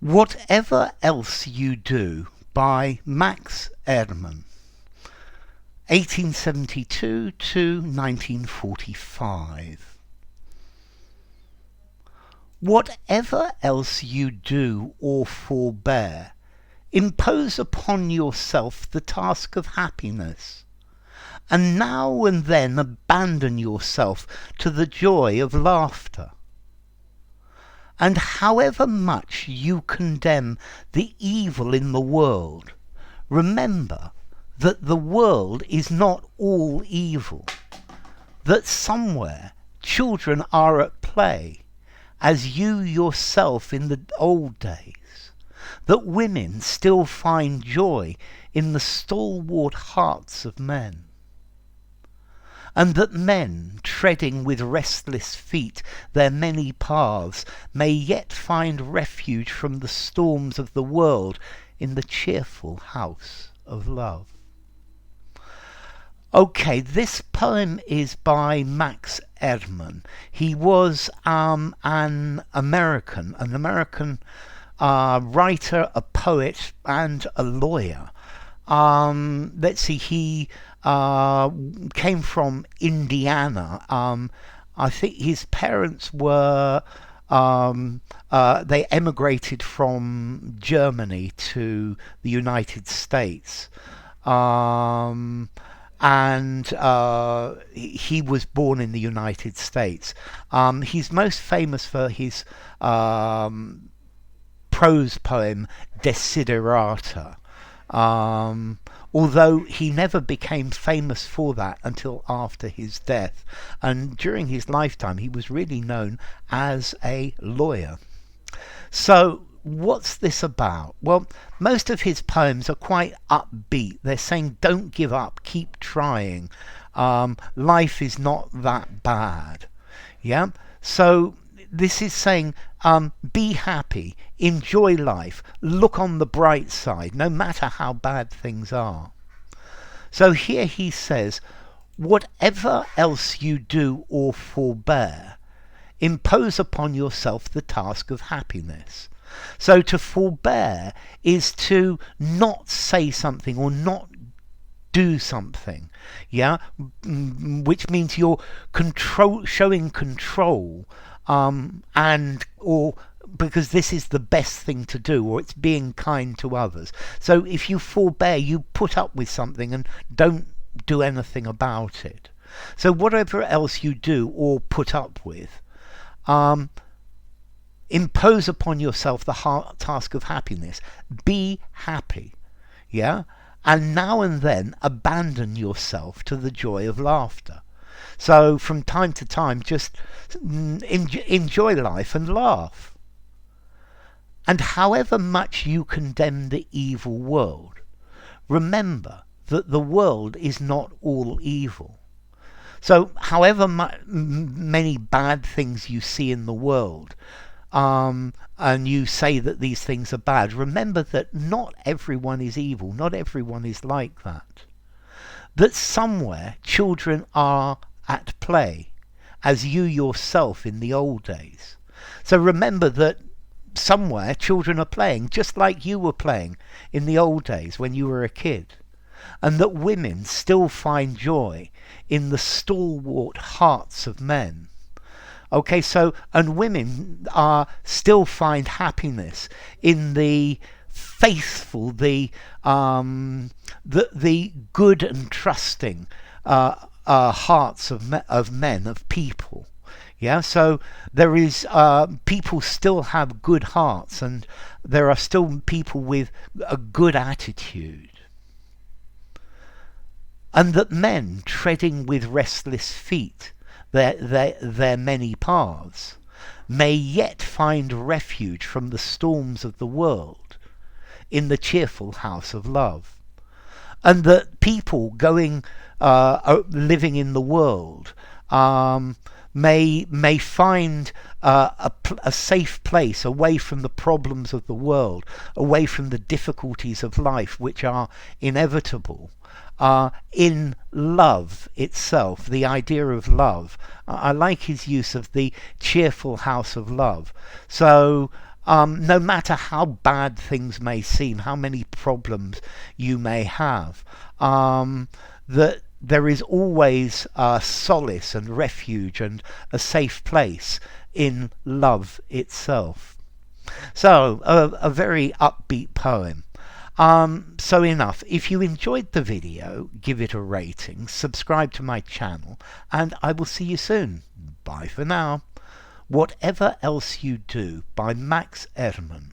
Whatever Else You Do by Max Ehrmann, 1872 to 1945. Whatever else you do or forbear, impose upon yourself the task of happiness, and now and then abandon yourself to the joy of laughter. And however much you condemn the evil in the world, remember that the world is not all evil, that somewhere children are at play, as you yourself in the old days, that women still find joy in the stalwart hearts of men, and that men, treading with restless feet their many paths, may yet find refuge from the storms of the world in the cheerful house of love. Okay, this poem is by Max Ehrmann. He was an American writer, a poet, and a lawyer. Let's see, he came from Indiana. I think his parents were they emigrated from Germany to the United States. And he was born in the United States. He's most famous for his prose poem Desiderata, although he never became famous for that until after his death, and during his lifetime he was really known as a lawyer. So what's this about? Well, most of his poems are quite upbeat. They're saying don't give up, keep trying, life is not that bad. Yeah, so this is saying be happy, enjoy life, look on the bright side no matter how bad things are. So here he says, whatever else you do or forbear, impose upon yourself the task of happiness. So to forbear is to not say something or not do something, yeah, which means you're showing control, and or because this is the best thing to do, or it's being kind to others. So if you forbear, you put up with something and don't do anything about it. So whatever else you do or put up with, impose upon yourself the task of happiness. Be happy, yeah? And now and then abandon yourself to the joy of laughter. So from time to time, just enjoy life and laugh. And however much you condemn the evil world, remember that the world is not all evil. So however many bad things you see in the world, and you say that these things are bad, remember that not everyone is evil, not everyone is like that. That somewhere children are at play, as you yourself in the old days. So remember that somewhere children are playing just like you were playing in the old days when you were a kid. And that women still find joy in the stalwart hearts of men. Okay, so, and women still find happiness in the faithful, the good and trusting hearts of men, of people. Yeah, so there is people still have good hearts, and there are still people with a good attitude. And that men treading with restless feet their many paths, may yet find refuge from the storms of the world in the cheerful house of love. And that people going living in the world may find a safe place away from the problems of the world, away from the difficulties of life which are inevitable, in love itself, the idea of love. I like his use of the cheerful house of love. So No matter how bad things may seem, how many problems you may have, that there is always solace and refuge and a safe place in love itself. So, a very upbeat poem. So enough. If you enjoyed the video, give it a rating, subscribe to my channel, and I will see you soon. Bye for now. Whatever Else You Do by Max Ehrmann.